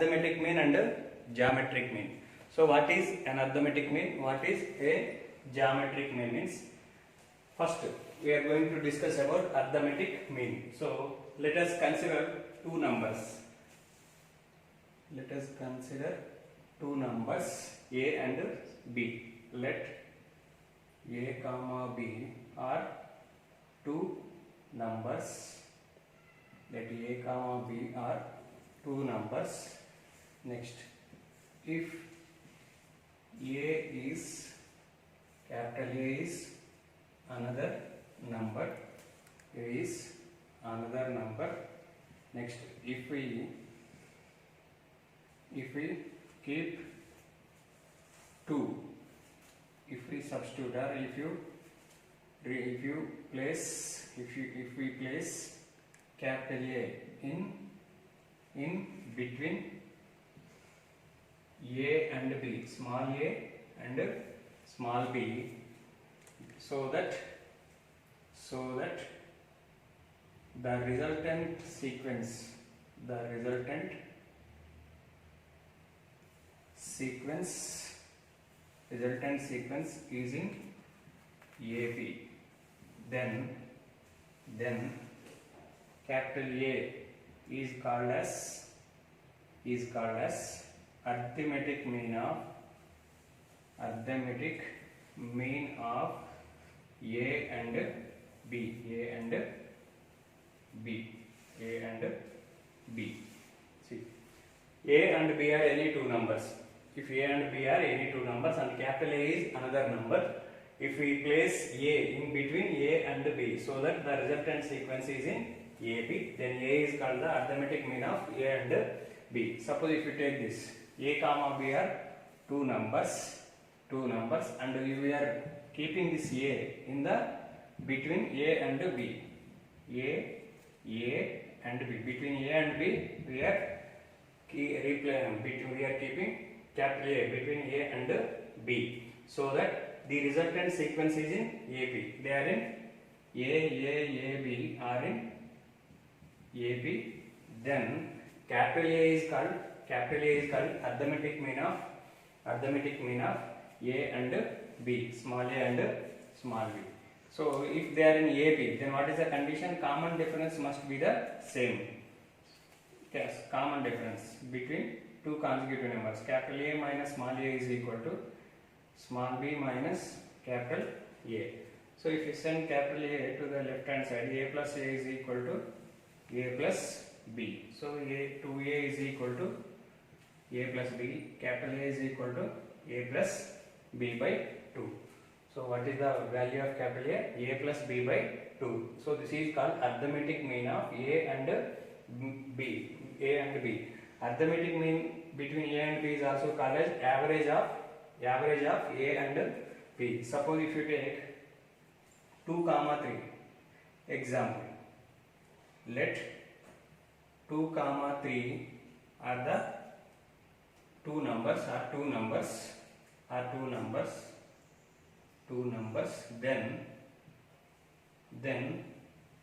arithmetic mean and geometric mean. So what is an arithmetic mean? What is a geometric mean means? First, we are going to discuss about arithmetic mean. So let us consider two numbers. Let us consider two numbers A and B. Let A comma B are two numbers. Let A comma B are two numbers. Next, if A is capital A is another number, A is another number. Next, if we keep 2, if we substitute or if we place capital A in between A and B, small a and small b, so that the resultant sequence is in AB, then capital A is called as arithmetic mean of A and B. See, A and B are any two numbers. If A and B are any two numbers and capital A is another number, if we place A in between A and B so that the resultant sequence is in AB, then A is called the arithmetic mean of A and B. Suppose if you take this, A comma B are two numbers, and we are keeping this A in the between A and B. A and B. Between A and B, we are keeping capital A between A and B, so that the resultant sequence is in AB. They are in B are in AB. Then capital A is called arithmetic mean of A and B, small a and small b. So if they are in AB, then what is the condition? Common difference must be the same. Yes, common difference between two consecutive numbers. Capital A minus small a is equal to small b minus capital A. So if you send capital A to the left hand side, A plus A is equal to A plus B. So 2A is equal to A plus B. Capital A is equal to A plus B by 2. So what is the value of capital A? A plus B by 2. So this is called arithmetic mean of A and B. Arithmetic mean between A and B is also called as average of A and B. Suppose if you take 2, 3. Example. Let 2, 3 are the two numbers. Then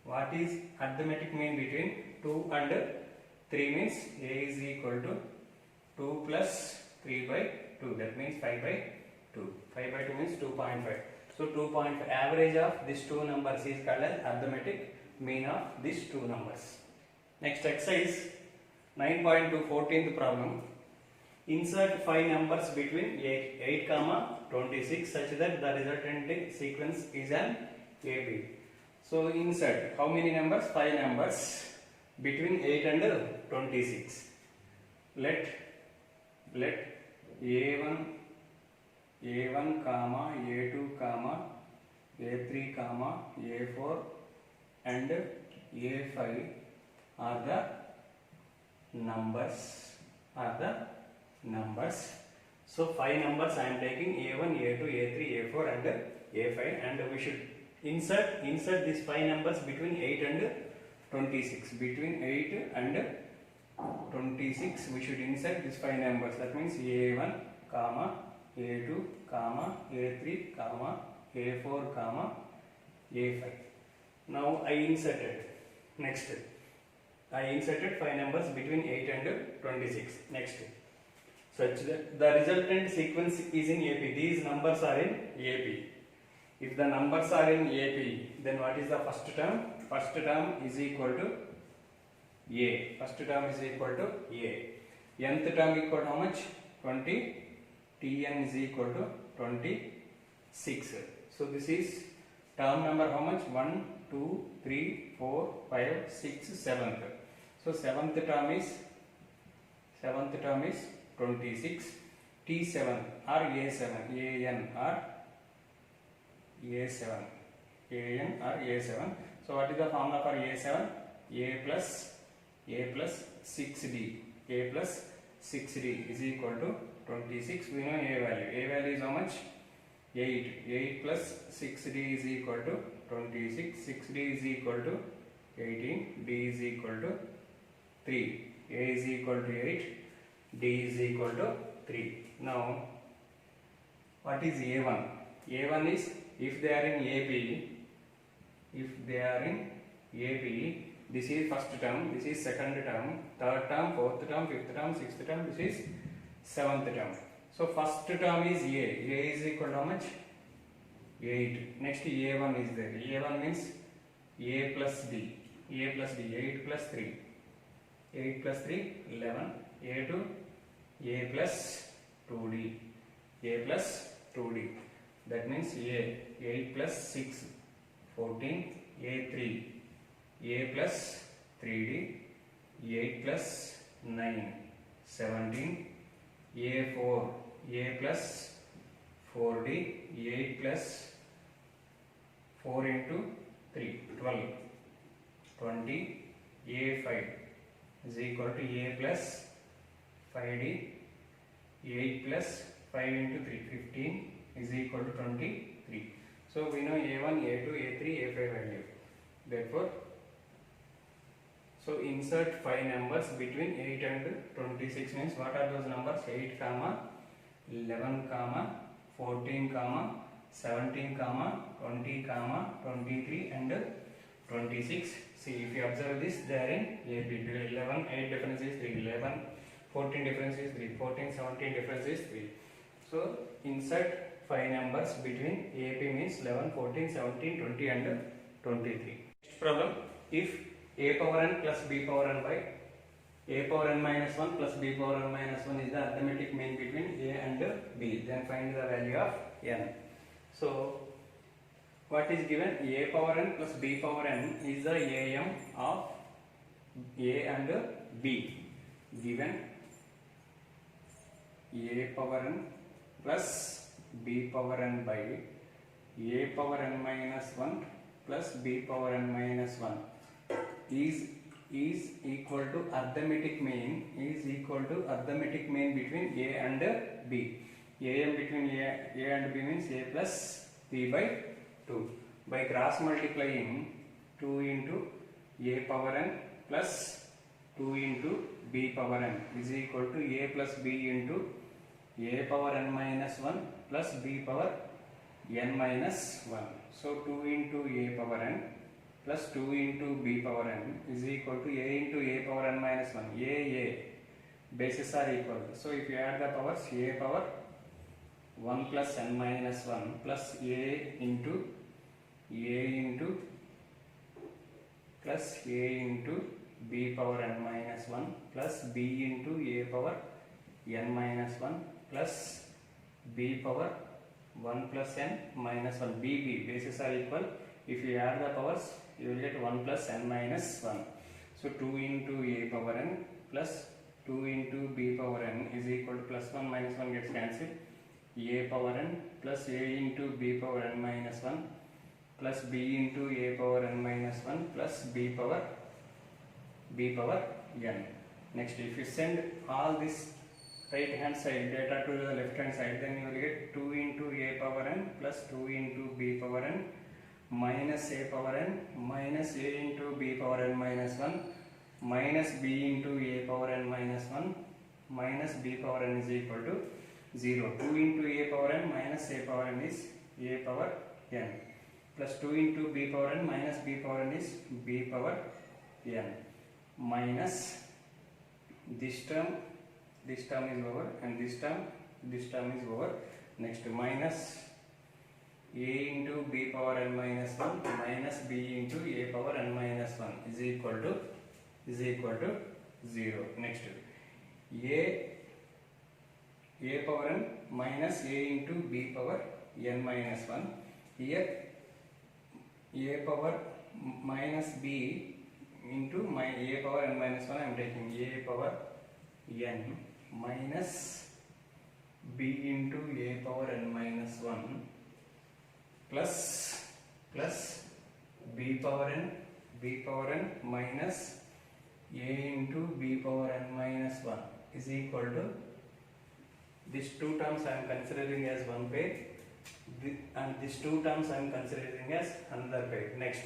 what is arithmetic mean between 2 and 3 means A is equal to 2 plus 3 by 2, that means 5 by 2. 5 by 2 means 2.5. So 2.5 average of these two numbers is called as arithmetic mean of these two numbers. Next exercise 9.2, 14th problem. Insert 5 numbers between 8, 26 such that the resultant sequence is an AB. So insert how many numbers? 5 numbers between 8 and 26. Let A1, comma A2, comma A3, comma A4 and A5 are the numbers. So 5 numbers I am taking A1, A2, A3, A4 and A5, and we should insert these 5 numbers between 8 and 26. Between 8 and 26 we should insert these 5 numbers. That means A1, comma A2, comma A3, comma A4, comma A5. Now I inserted. Next, I inserted 5 numbers between 8 and 26. Next, such that the resultant sequence is in AP. These numbers are in AP. If the numbers are in AP, then what is the first term? First term is equal to A. First term is equal to A. Nth term equal to how much? 20. Tn is equal to 26. So this is term number how much? 1, 2, 3, 4, 5, 6, 7th. So seventh term is 26. T7 or A7, An or A7, An or A7. So what is the formula for A7? A plus 6D. A plus 6D is equal to 26. We know A value. A value is how much? 8. 8 plus 6D is equal to 26. 6D is equal to 18. D is equal to 3. A is equal to 8. D is equal to 3. Now, what is A1? A1 is if they are in AP, this is first term, this is second term, third term, fourth term, fifth term, sixth term, this is seventh term. So first term is A. A is equal to how much? 8. Next A1 is there. A1 means A plus D. A plus D. 8 plus 3. 8 plus 3, 11. A2, A plus 2D. A plus 2D. That means A. 8 plus 6, 14. A3. A plus 3D. 8 plus 9, 17. A4. A plus 4D. 8 plus 4 into 3, 12. 20. A5 is equal to A plus 5D. 8 plus 5 into 3, 15 is equal to 23. So we know A1, A2, A3, A5 value. Therefore, so insert 5 numbers between 8 and 26 means what are those numbers? 8, 11, 14, 17, 20, 23 and 26. See, if you observe this, they are in AP. 11, 8 difference is 3, 11, 14 difference is 3, 14, 17 difference is 3. So, insert 5 numbers between AP means 11, 14, 17, 20 and 23. Next problem, if A power n plus B power n by A power n minus 1 plus B power n minus 1 is the arithmetic mean between A and B, then find the value of n. So, what is given? A power n plus B power n is the AM of A and B. Given A power n plus B power n by A power n minus 1 plus B power n minus 1 is equal to arithmetic mean between A and B. AM between A and B means A plus B by 2. By cross multiplying 2 into A power n plus 2 into B power n is equal to A plus B into A power n minus 1 plus B power n minus 1. So 2 into A power n plus 2 into B power n is equal to A into A power n minus 1. A bases are equal. So if you add the powers, A power 1 plus n minus 1 plus A into B power n minus 1 plus B into A power n minus 1 plus B power 1 plus n minus 1. B bases are equal. If you add the powers, you will get 1 plus n minus 1. So 2 into A power n plus 2 into B power n is equal to plus 1 minus 1 gets cancelled. A power n plus A into B power n minus 1 plus B into A power n minus 1 plus B power n. Next, if you send all this right hand side data to the left hand side, then you will get 2 into A power n plus 2 into B power n minus A power n minus A into B power n minus 1 minus B into A power n minus 1 minus B power n is equal to 0. 2 into A power n minus A power n is A power n plus 2 into B power n minus B power n is B power n minus this term is over, and this term is over. Next minus a into b power n minus 1 minus b into a power n minus 1 is equal to 0. Next a power n minus a into b power n minus 1. Here a power minus b into a power n minus 1, I am taking a power n minus b into a power n minus 1 plus b power n minus a into b power n minus 1 is equal to, these two terms I am considering as one pair, and these two terms I am considering as another pair. Next,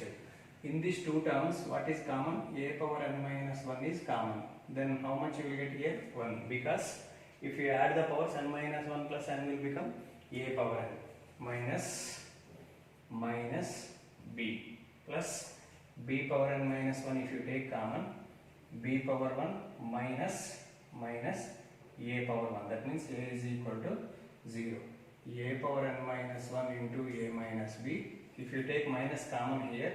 in these two terms, what is common? A power n minus 1 is common. Then how much you will get here? 1. Because if you add the powers, n minus 1 plus n will become a power n minus b plus b power n minus 1. If you take common, b power 1 minus a power 1. That means a is equal to 0. A power n minus 1 into a minus b. If you take minus common here,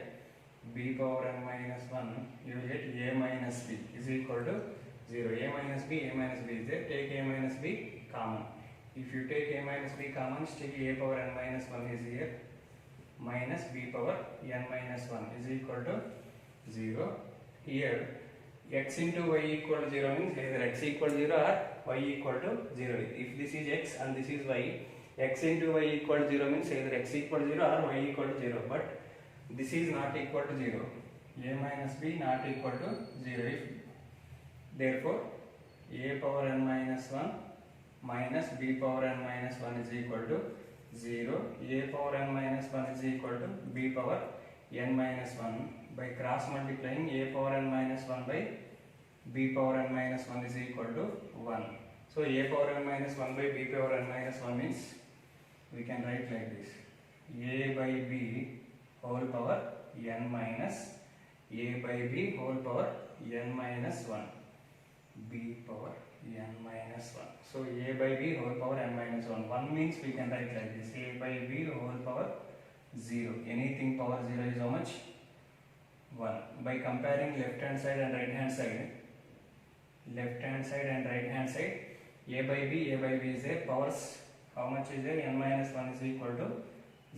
b power n minus 1, you will get a minus b is equal to 0. A minus b is there. Take a minus b common. If you take a minus b common, still a power n minus 1 is here, minus b power n minus 1 is equal to 0. Here x into y equal to 0 means either x equal to 0 or y equal to 0. If this is x and this is y, x into y equal to 0 means either x equal to 0 or y equal to 0. But this is not equal to 0. A minus b not equal to 0. Therefore, a power n minus 1 minus b power n minus 1 is equal to 0. A power n minus 1 is equal to b power n minus 1. By cross multiplying, a power n minus 1 by b power n minus 1 is equal to 1. So a power n minus 1 by b power n minus 1 means we can write like this: a by b whole power n minus a by b whole power n minus 1, b power n minus 1. So a by b whole power n minus 1. 1 means we can write like this: a by b whole power 0. Anything power 0 is how much? 1. By comparing left hand side and right hand side, a by b is there. Powers how much is there? N minus 1 is equal to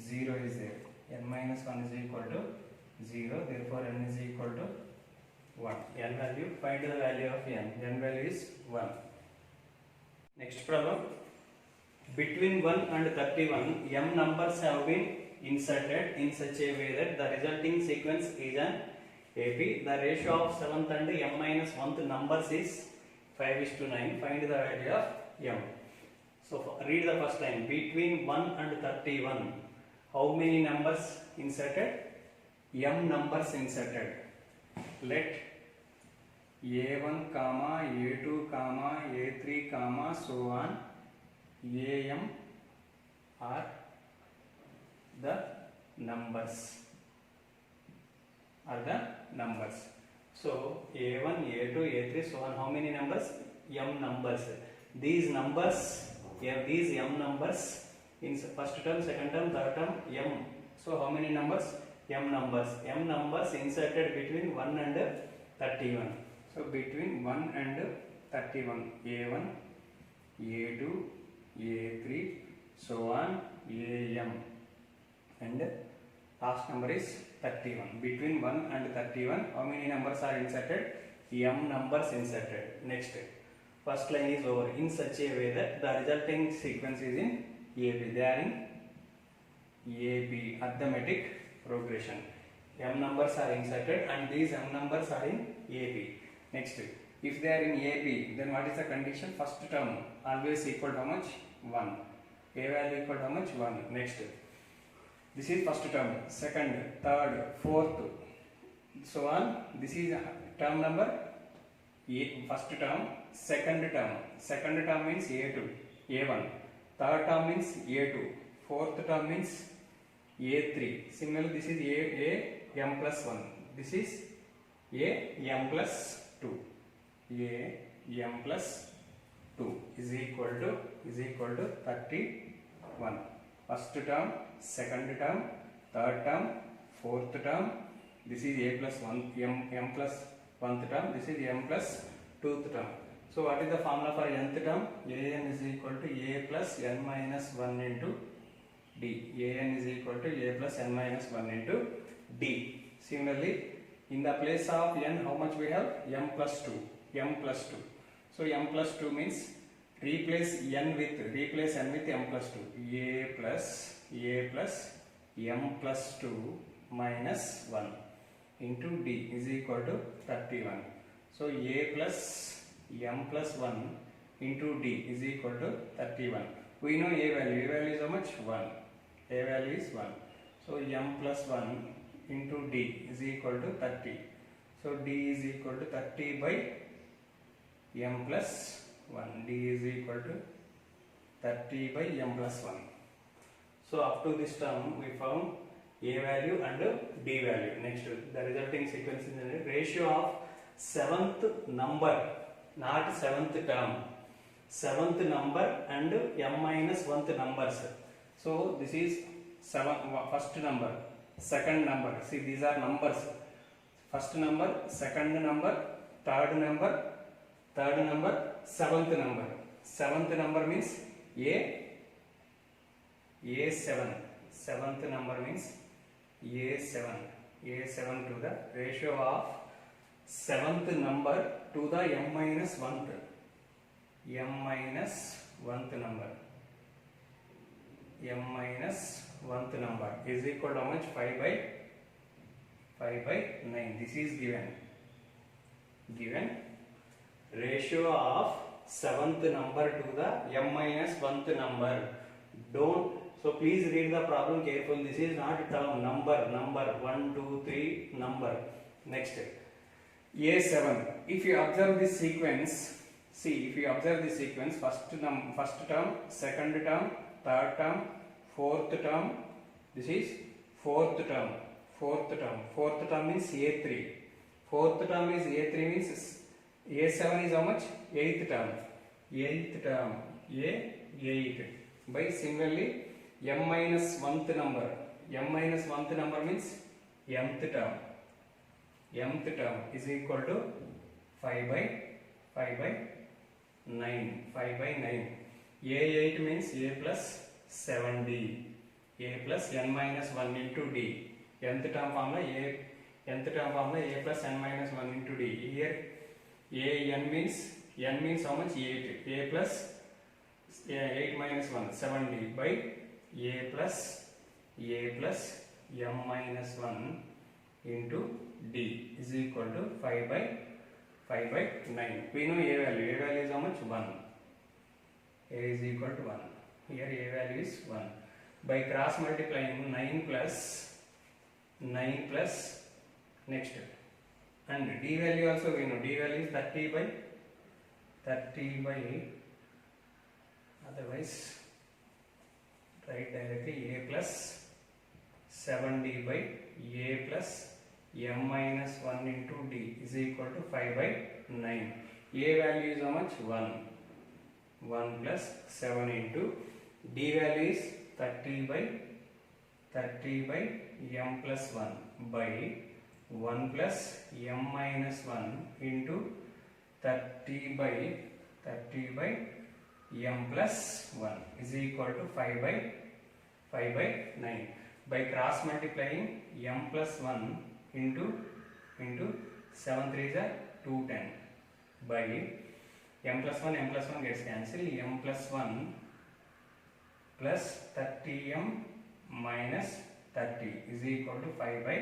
0 is there. N minus 1 is equal to 0. Therefore n is equal to 1. N value, find the value of n. N value is 1. Next problem. Between 1 and 31, m numbers have been inserted in such a way that the resulting sequence is an AP. The ratio of 7th and m minus 1th numbers is 5:9. Find the value of m. So read the first line. Between 1 and 31, how many numbers inserted? M numbers inserted. Let a1 comma a2 comma a3 comma so on am are the numbers. So a1 a2 a3 so on, how many numbers? M numbers. These numbers, these m numbers in first term, second term, third term, m. So how many numbers? M numbers. M numbers inserted between 1 and 31. So between 1 and 31, a1 a2 a3 so on am, and last number is 31. Between 1 and 31, how many numbers are inserted? M numbers inserted. Next, first line is over in such a way that the resulting sequence is in AP. They are in AP, arithmetic progression. M numbers are inserted and these M numbers are in AP. Next, if they are in AP, then what is the condition? First term always equal to how much? 1. A value equal to how much? 1. Next, this is first term, second, third, fourth, so on. This is term number first term, second term means A2, A1, third term means A2, fourth term means A3. Similarly, this is A m plus 1. This is A m plus 2. A m plus 2 is equal to 31. First term, second term, third term, fourth term. This is a plus 1 m plus 1th term. This is m plus 2th term. So what is the formula for nth term? An is equal to a plus n minus 1 into d. An is equal to a plus n minus 1 into d. Similarly, in the place of n, how much we have? M plus 2. M plus 2. So m plus 2 means replace n with m plus 2. A plus m plus 2 minus 1 into d is equal to 31. So a plus m plus 1 into d is equal to 31. We know a value. A value is how much? 1. A value is 1. So m plus 1 into d is equal to 30. So d is equal to 30 by m plus 1. D is equal to 30 by m plus 1. So up to this term we found a value and d value. Next, the resulting sequence is the ratio of 7th number, not 7th term, 7th number and m minus 1th numbers. So this is first number, second number. See, these are numbers. First number, second number, third number, seventh number. Seventh number means A7. Seventh number means A7. A7 to the ratio of 7th number to the m minus 1th. M minus 1th number. M minus 1th number is equal to how much? 5 by 9. This is given ratio of 7th number to the m minus 1th number. So please read the problem carefully. This is not term, number 1 2 3 number. Next, A7. If you observe this sequence, first term, second term, third term, fourth term. This is fourth term. Fourth term means A3. Fourth term is A3 means A7 is how much? 8th term. A8. By similarly m minus 1th number. M minus 1th number means mth term. Mth term is equal to 5 by 9. 5 by 9. A8 means A plus 7d. A plus n minus 1 into d. Nth term formula A plus n minus 1 into d. Here n means how much? 8. A plus 8 minus 1, 7d by A plus m minus 1 into d is equal to 5 by 9. We know A value. A value is how much? 1. A is equal to 1. Here A value is 1. By cross multiplying 9 plus next, and d value also we know. D value is 30 by otherwise write directly A plus 7d by A plus m minus 1 into d is equal to 5 by 9. A value is how much? 1 plus 7 into d value is 30 by m plus 1 by 1 plus m minus 1 into 30 by m plus 1 is equal to 5 by 9. By cross multiplying m plus 1 into 7 3s are 210 by m plus 1 gets cancelled. M plus 1 plus 30m minus 30 is equal to 5 by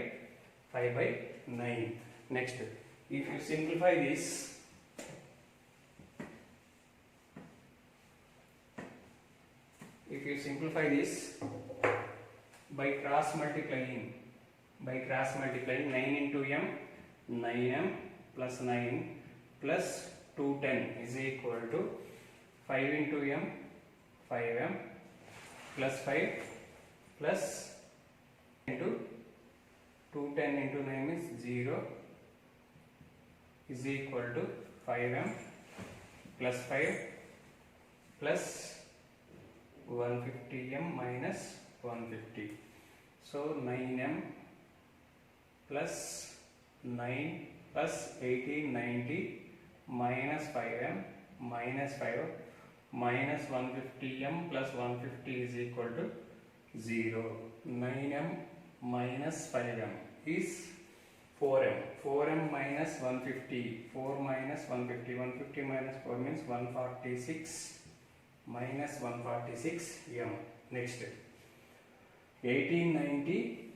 9. Next, if you simplify this, by cross multiplying 9 into m, 9m plus 9 plus 210 is equal to 5 into m, 5m plus 5 plus into 210 into 9 is 0, is equal to 5m plus 5 plus 150m minus 150. So 9m plus 9 plus 1890 minus 5m minus 5 minus 150m plus 150 is equal to 0. 9m minus 5m is 4m. 4m minus 150. 4 minus 150. 150 minus 4 means 146 minus 146m. Next, 1890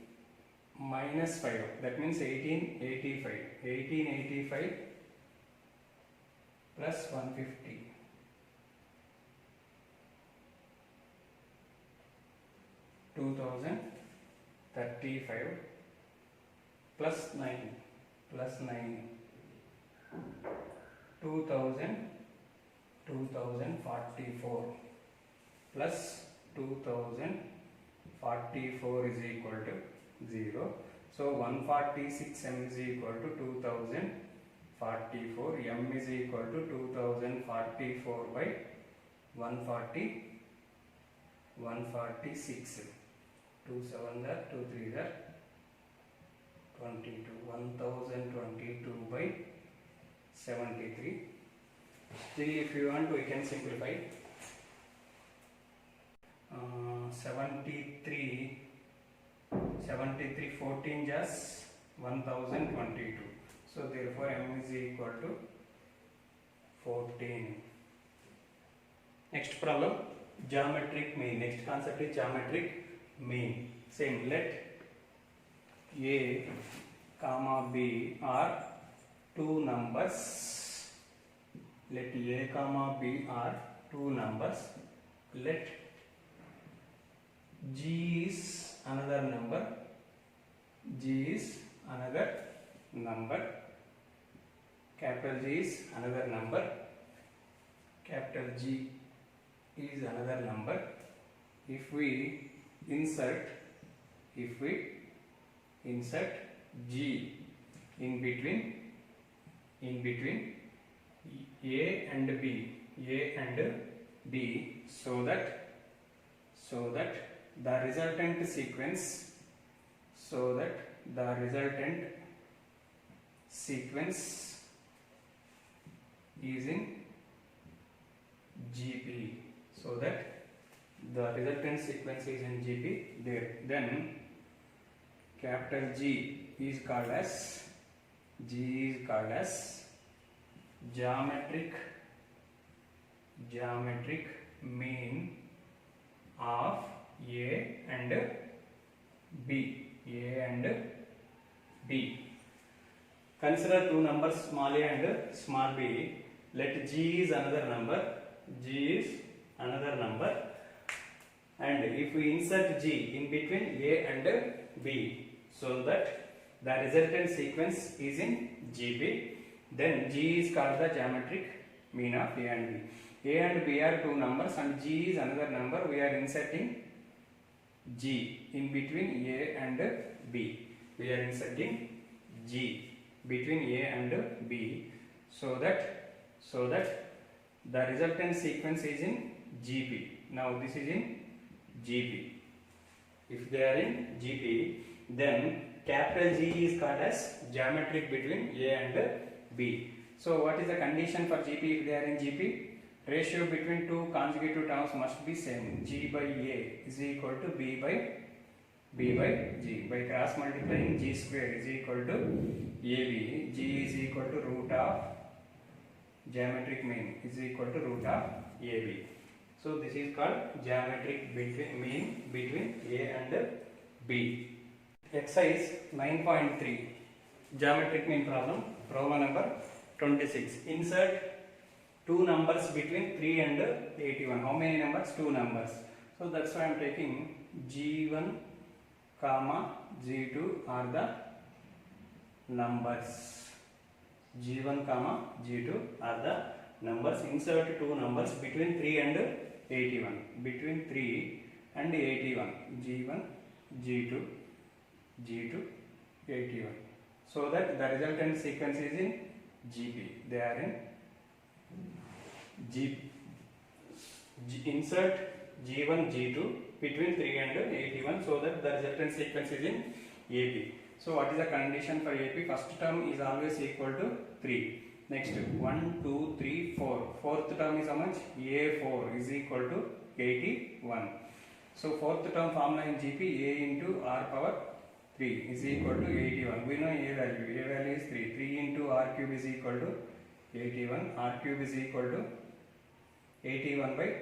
minus 5. That means 1885. 1885 plus 150. 2035 plus 9 plus 9 2044 plus 2044 is equal to 0. So 146m is equal to 2044. M is equal to 2044 by 146. 2 7 are 2 3 are 22. 1022 by 73. Still, if you want, we can simplify. 73 14 just 1022. So therefore M is equal to 14. Next problem, geometric mean. Next concept is geometric mean. Same, let A comma B are two numbers. Let A comma B are two numbers. Let G is another number. G is another number. Capital G is another number. Capital G is another number. If we insert G in between A and B, so that the resultant sequence is in GP, so that the resultant sequence is in GP there. Then capital G is called as geometric mean of A and B. Consider two numbers small a and small b. Let G is another number. And if we insert G in between A and B, so that the resultant sequence is in GB, then G is called the geometric mean of A and B. A and B are two numbers and G is another number. We are inserting G in between A and B. We are inserting G between A and B, so that the resultant sequence is in GP. Now this is in GP. If they are in GP, then capital G is called as geometric between A and B. So what is the condition for GP if they are in GP? Ratio between two consecutive terms must be same. G by A is equal to B by G. By cross multiplying, G square is equal to AB. G is equal to root of geometric mean is equal to root of AB. So this is called geometric mean between A and B. Exercise 9.3 geometric mean problem. Problem number 26. Insert two numbers between 3 and 81. How many numbers? Two numbers. So that's why I am taking G1 comma G2 are the numbers. G1 comma G2 are the numbers. Insert two numbers between 3 and 81. Between 3 and 81. G1, G2, 81. So that the resultant sequence is in GP. They are in G. Insert G1, G2 between 3 and 81 so that the resultant sequence is in AP. So what is the condition for AP? First term is always equal to 3. Next 1, 2, 3, 4. Fourth term is how much? A4 is equal to 81. So fourth term formula in GP, A into R power 3 is equal to 81. We know A value. A value is 3. 3 into R cube is equal to 81. R cube is equal to 81 by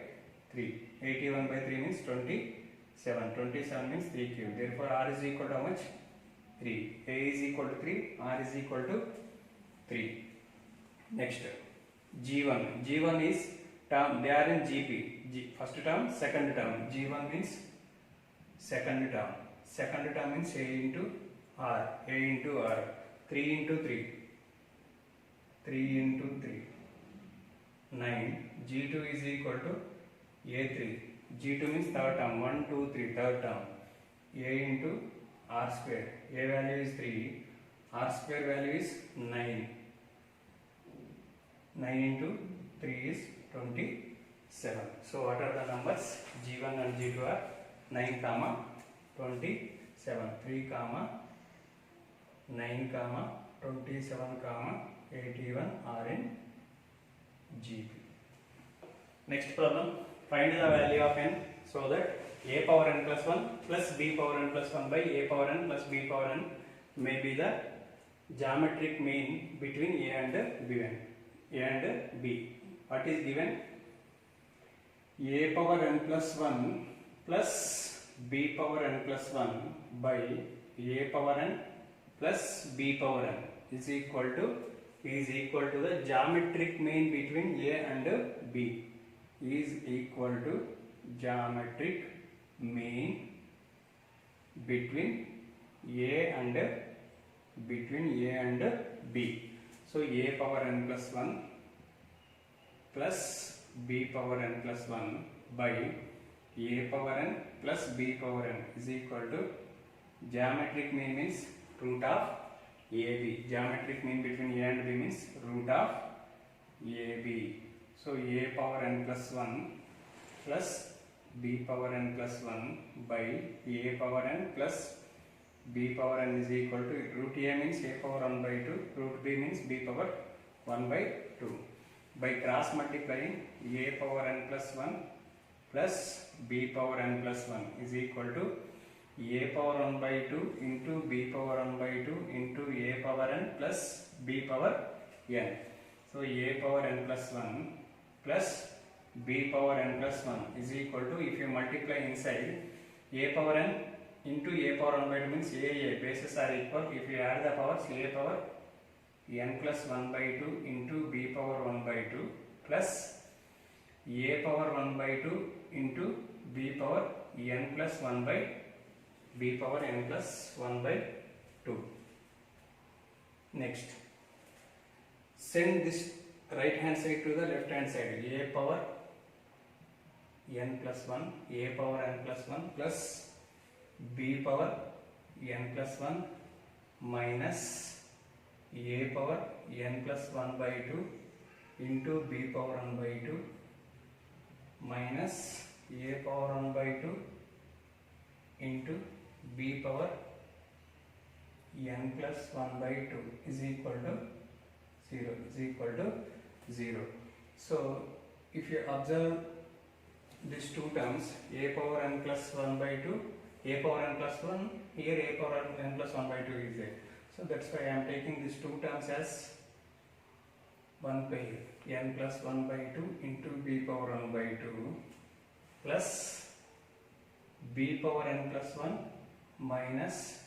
3. 81 by 3 means 27. 27 means 3 cube. Therefore R is equal to how much? 3. A is equal to 3. R is equal to 3. Next G1. G1 is term. They are in GP. First term, second term. G1 means second term. Second term means A into R. A into R. 3 into 3. 3 into 3. 9. G2 is equal to A3. G2 means third term. 1, 2, 3. Third term. A into R square. A value is 3. R square value is 9. 9 into 3 is 27. So what are the numbers? G1 and G2 are 9, 27. 3, 9, 27, 81 are in GP. Next problem. Find the value of n so that a power n plus 1 plus b power n plus 1 by a power n plus b power n may be the geometric mean between a and b. A and b. What is given? A power n plus 1 plus b power n plus 1 by a power n plus b power n is equal to the geometric mean between a and b is equal to geometric mean between a and b. So a power n plus 1 plus b power n plus 1 by a power n plus b power n is equal to geometric mean means root of AB. Geometric mean between a and b means root of AB. So a power n plus 1 plus b power n plus 1 by a power n plus b power n is equal to root a means a power 1 by 2, root b means b power 1 by 2. By cross multiplying a power n plus 1 plus b power n plus 1 is equal to a power 1 by 2 into b power 1 by 2 into a power n plus b power n. So a power n plus 1 plus b power n plus 1 is equal to, if you multiply inside, a power n into a power 1 by 2 means a bases are equal. If you add the powers, a power n plus 1 by 2 into b power 1 by 2 plus a power 1 by 2 into b power n plus 1 by b power n plus 1 by 2. Next, send this right hand side to the left hand side. A power n plus 1, a power n plus 1 plus b power n plus 1 minus a power n plus 1 by 2 into b power 1 by 2 minus a power 1 by 2 into b power n plus 1 by 2 is equal to 0. So if you observe these two terms, a power n plus 1 by 2, a power n plus 1, here a power n plus 1 by 2 is there. So that's why I am taking these two terms as one pair, n plus 1 by 2 into b power 1 by 2 plus b power n plus 1 minus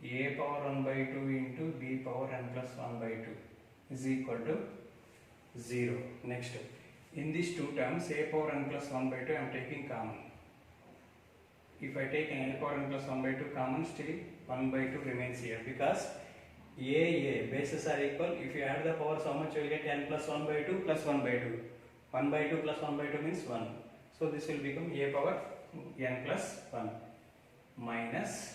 a power 1 by 2 into b power n plus 1 by 2 is equal to 0. Next, in these two terms, a power n plus 1 by 2 I am taking common. If I take a power n plus 1 by 2 common, still 1 by 2 remains here because a bases are equal. If you add the powers, how much you will get? N plus 1 by 2 plus 1 by 2. 1 by 2 plus 1 by 2 means 1. So this will become a power n plus 1 minus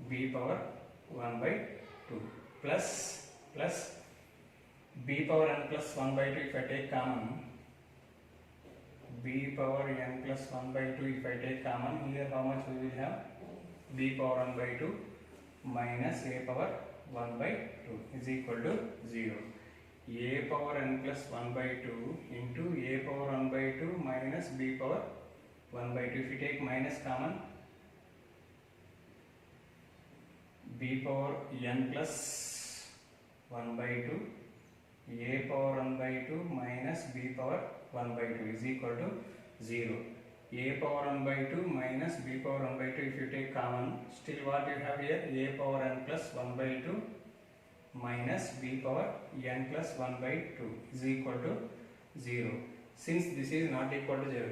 b power 1 by 2 plus b power n plus 1 by 2 if I take common, b power n plus 1 by 2 if I take common, here how much we will have? b power 1 by 2 minus a power 1 by 2 is equal to 0. a power n plus 1 by 2 into a power 1 by 2 minus b power 1 by 2. If you take minus common, b power n plus 1 by 2 a power 1 by 2 minus b power 1 by 2 is equal to 0. a power 1 by 2 minus b power 1 by 2, if you take common, still what you have here? a power n plus 1 by 2 minus b power n plus 1 by 2 is equal to 0. Since this is not equal to 0,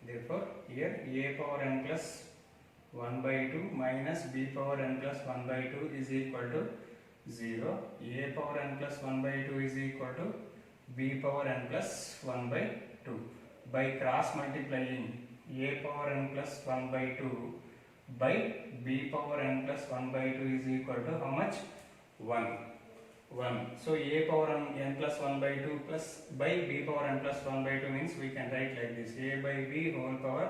therefore here a power n plus 1 by 2 minus b power n plus 1 by 2 is equal to 0. a power n plus 1 by 2 is equal to b power n plus 1 by 2. By cross multiplying a power n plus 1 by 2 by b power n plus 1 by 2 is equal to how much? 1. So a power n plus 1 by 2 plus by b power n plus 1 by 2 means we can write like this: a by b whole power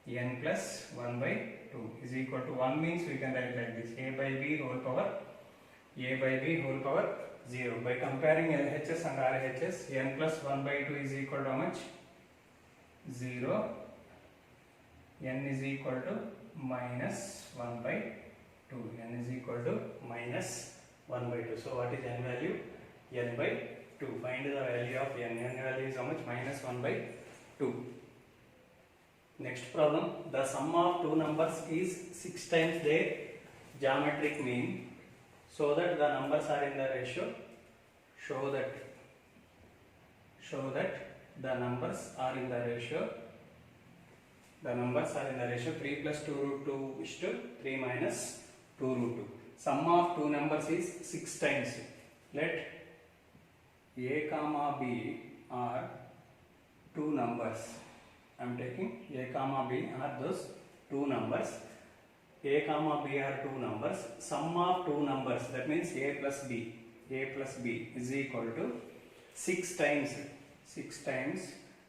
n plus 1 by 2 is equal to 1 means we can write like this: a by b whole power 0. By comparing LHS and RHS, n plus 1 by 2 is equal to how much? 0. n is equal to minus 1 by 2. n is equal to minus 1 by 2. So what is n value? n by 2. Find the value of n. n value is how much? Minus 1 by 2. Next problem. The sum of two numbers is 6 times their geometric mean, so that the numbers are in the ratio. Show that the numbers are in the ratio. The numbers are in the ratio 3 plus 2 root 2 is to 3 minus 2 root 2. Sum of two numbers is 6 times. Let a comma b are two numbers. I am taking a comma b are those two numbers. A comma b are two numbers. Sum of two numbers, that means a plus b is equal to 6 times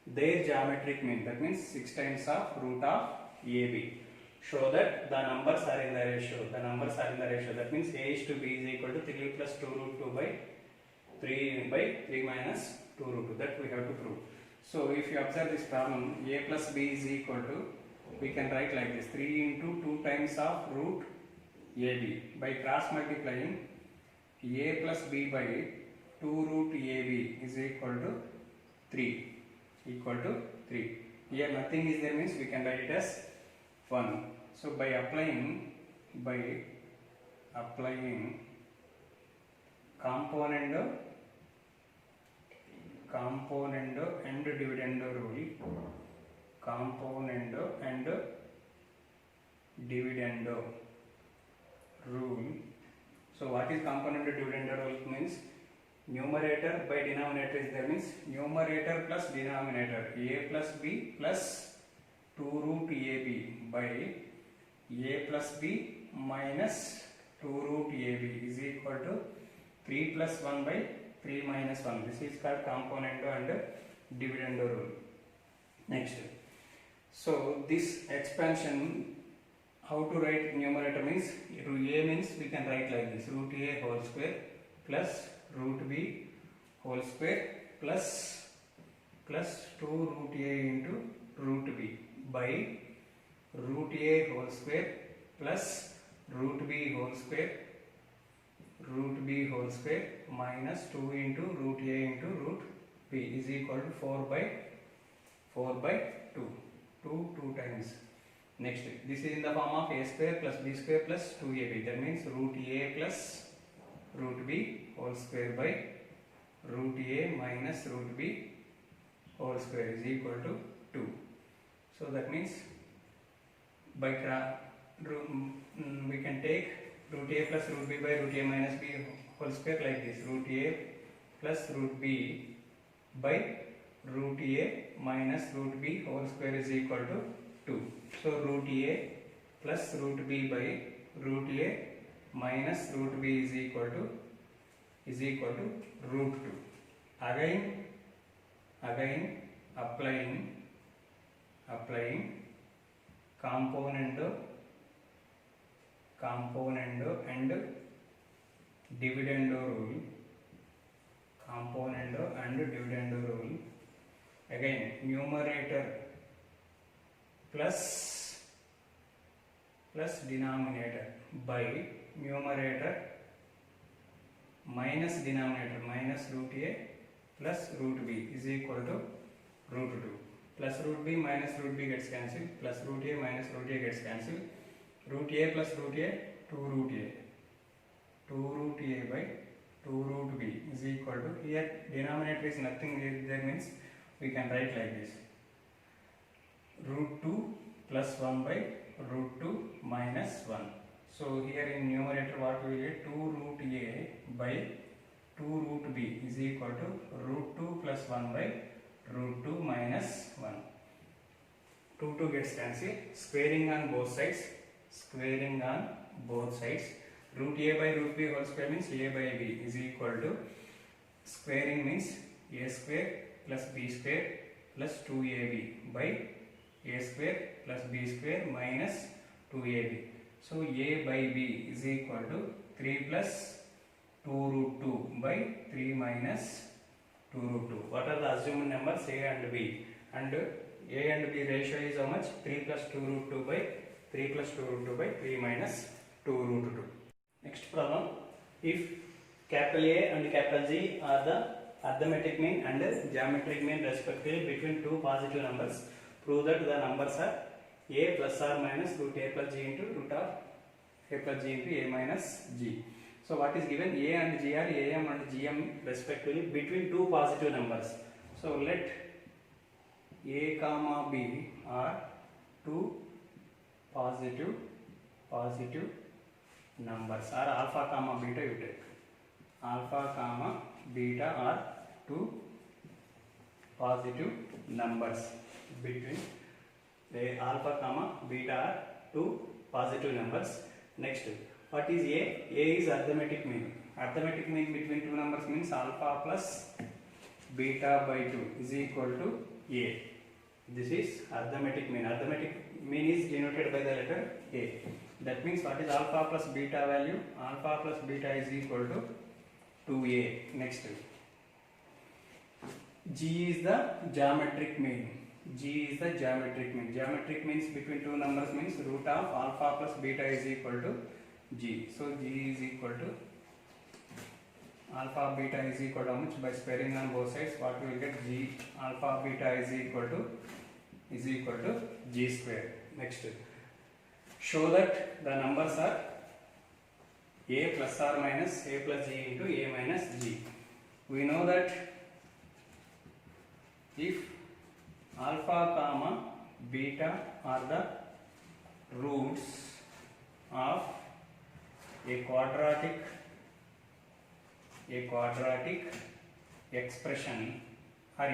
their geometric mean, that means 6 times of root of ab. Show that the numbers are in the ratio. That means a is to b is equal to 3 plus 2 root 2 by 3 minus 2 root 2. That we have to prove. So if you observe this problem, a plus b is equal to, we can write like this: 3 into 2 times of root ab. By cross multiplying, a plus b by 2 root ab is equal to 3. Here nothing is there means we can write it as 1. So by applying componendo and dividendo rule, So what is componendo dividendo rule? Means numerator by denominator is there, means numerator plus denominator a plus b plus 2 root ab by a plus b minus 2 root ab is equal to 3 plus 1 by 3 minus 1. This is called componendo and dividendo rule. Next, so this expansion, how to write numerator means, a means we can write like this: root a whole square plus root b whole square plus 2 root a into root b by root a whole square plus root b whole square minus 2 into root a into root b is equal to 4 by 2 times. Next, this is in the form of a square plus b square plus 2ab. That means root a plus root b whole square by root a minus root b whole square is equal to 2. So that means by we can take root a plus root b by root a minus b whole square like this: root a plus root b by root a minus root b whole square is equal to 2. So root a plus root b by root a minus root b is equal to is equal to root 2. Again applying componendo and dividendo rule. Again numerator plus denominator by numerator minus denominator minus root a plus root b is equal to root 2. Plus root b minus root b gets cancelled, plus root a minus root a gets cancelled, root a plus root a 2 root a by 2 root b is equal to, here denominator is nothing there, means we can write like this, root 2 plus 1 by root 2 minus 1. So here in numerator what we will get, 2 root a by 2 root b is equal to root 2 plus 1 by root 2 minus 1. 2 gets cancelled, squaring on both sides, root a by root b whole square means a by b is equal to, squaring means a square plus b square plus 2ab by a square plus b square minus 2ab. So a by b is equal to 3 plus 2 root 2 by 3 minus 2 root 2. What are the assumed numbers a and b? And a and b ratio is how much? 3 plus 2 root 2 by 3 plus 2 root 2 by 3 minus 2 root 2. Next problem, if capital A and capital G are the arithmetic mean and geometric mean respectively between two positive numbers, prove that the numbers are a plus or minus root a plus g into root of a plus g into a minus g. So what is given? A and g are am and gm respectively between two positive numbers. So let a comma b are two positive numbers, or alpha comma beta you take. Alpha comma beta are two positive numbers between the alpha comma beta are two positive numbers. Next, what is a? A is arithmetic mean. Arithmetic mean between two numbers means alpha plus beta by 2 is equal to a. This is arithmetic mean. Arithmetic mean is denoted by the letter a. That means what is alpha plus beta value? Alpha plus beta is equal to 2a. Next, g is the geometric mean. Geometric means between two numbers means root of alpha plus beta is equal to g. So g is equal to alpha beta is equal to how much? By squaring on both sides, what we will get? G alpha beta is equal to g square. Next, show that the numbers are a plus or minus a plus g into a minus g. We know that if alpha comma beta are the roots of a quadratic expression or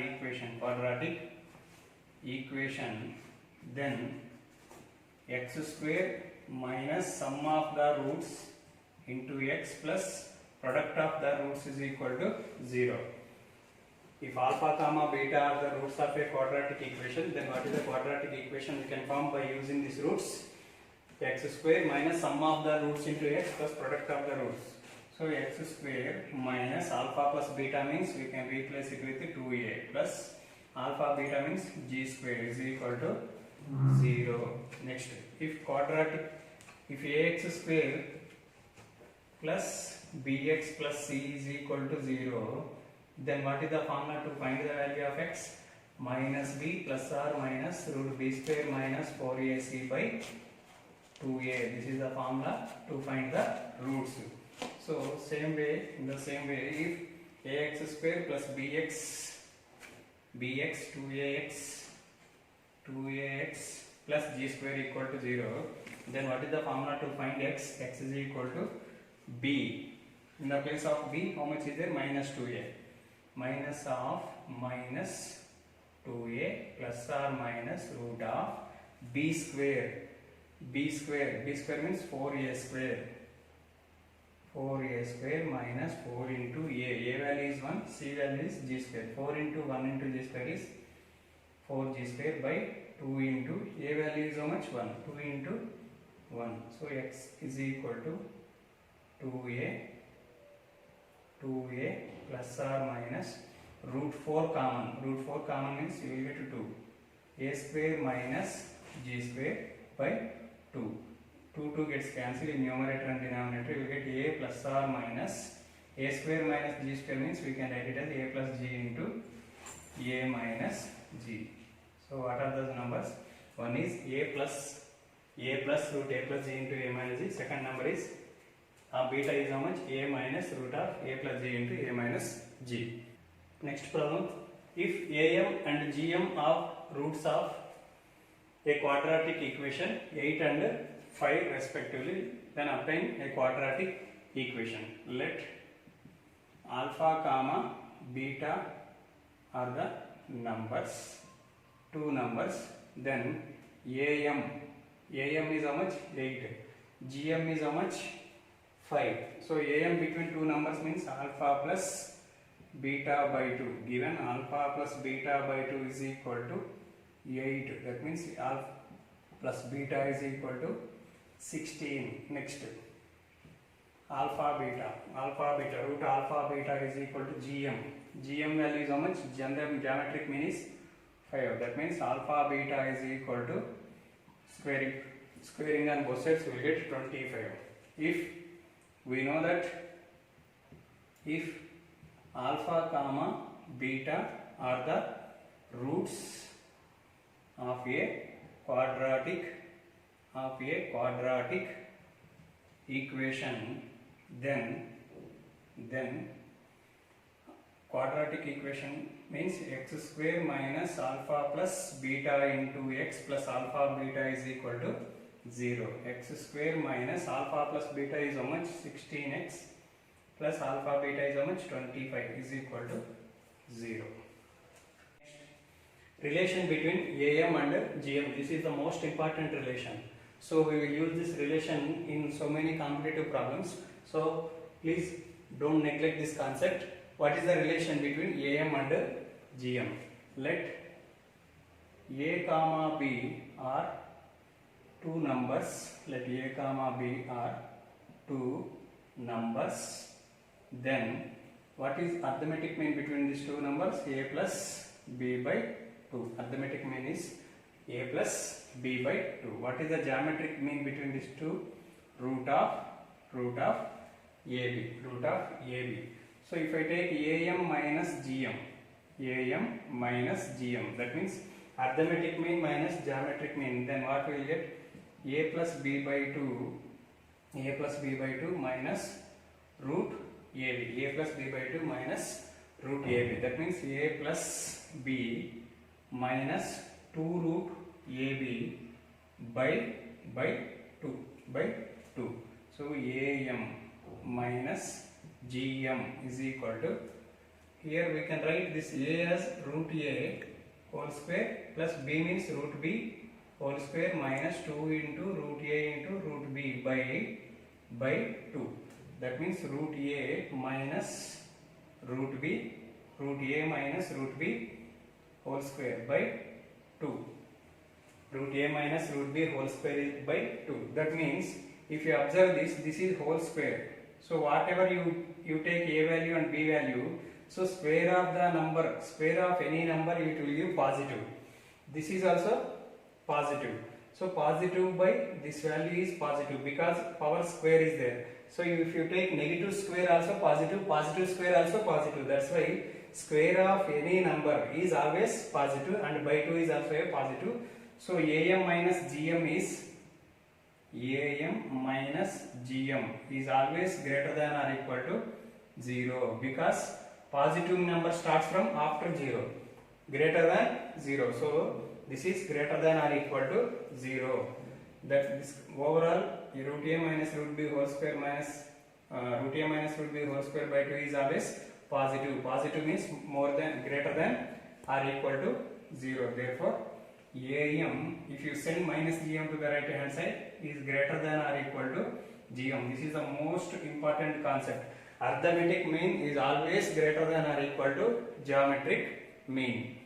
equation, then x square minus sum of the roots into x plus product of the roots is equal to 0. If alpha comma beta are the roots of a quadratic equation, then what is the quadratic equation we can form by using these roots? X square minus sum of the roots into x plus product of the roots. So x square minus alpha plus beta means we can replace it with 2a plus alpha beta means g square is equal to 0. Next, if ax square plus bx plus c is equal to 0, then what is the formula to find the value of x? Minus b plus or minus root b square minus 4ac by 2a. This is the formula to find the roots. So in the same way, if ax square plus bx 2ax plus g square equal to 0, then what is the formula to find x? X is equal to b. In the place of b, how much is there? Minus 2a. Minus of minus 2a plus or minus root of b square. B square means 4a square. 4a square minus 4 into a value is 1, c value is g square. 4 into 1 into g square is 4g square by 2 into a value is how much? 1. 2 into 1. So x is equal to 2a plus or minus root 4 common. Root 4 common means you will get 2. A square minus g square by 2. 2 gets cancelled in numerator and denominator. You will get a plus or minus a square minus g square means we can write it as a plus g into a minus g. So what are those numbers? One is a plus root a plus g into a minus g. Second number is beta is how much? A minus root of a plus g into a minus g. Next problem. If am and gm are roots of a quadratic equation 8 and 5 respectively, then obtain a quadratic equation. Let alpha comma beta are the numbers, two numbers, then am is how much? 8, gm is how much? 5. So am between two numbers means alpha plus beta by 2. Given alpha plus beta by 2 is equal to 8. That means alpha plus beta is equal to 16. Next, alpha beta, root alpha beta is equal to gm. Gm value is how much? Geometric mean is 5. That means alpha beta is equal to squaring on both sides, we will get 25. If we know that if alpha comma beta are the roots of a quadratic equation, then quadratic equation means x square minus alpha plus beta into x plus alpha beta is equal to 0. X square minus alpha plus beta is how much? 16x plus alpha beta is how much? 25 is equal to 0. Relation between am and gm. This is the most important relation. So we will use this relation in so many competitive problems. So please don't neglect this concept. What is the relation between am and gm? Let a comma b are two numbers. Let a comma b are two numbers. Then what is arithmetic mean between these two numbers? A plus b by 2. Arithmetic mean is a plus b by 2. What is the geometric mean between these two? Root of ab. So if I take am minus gm, that means arithmetic mean minus geometric mean, then what we will get? A plus b by 2 minus root ab. A plus b by 2 minus root ab. That means a plus b minus 2 root ab by 2. So am minus gm is equal to, here we can write this a as root a whole square plus b means root b whole square minus 2 into root a into root b by 2. That means root a minus root b whole square by 2. Root a minus root b whole square is by 2. That means if you observe this is whole square. So whatever you take a value and b value, so square of the number, square of any number, it will give positive. This is also positive. So positive by this value is positive because power square is there. So if you take negative square also positive, positive square also positive. That's why square of any number is always positive and by 2 is also a positive. So am minus gm is always greater than or equal to 0 because positive number starts from after 0, greater than 0. So this is greater than or equal to 0. That this overall root a minus root b whole square minus root a minus root b whole square by 2 is always positive. Positive means greater than or equal to 0. Therefore am, if you send minus gm to the right hand side, is greater than or equal to GM. This is the most important concept. Arithmetic mean is always greater than or equal to geometric mean.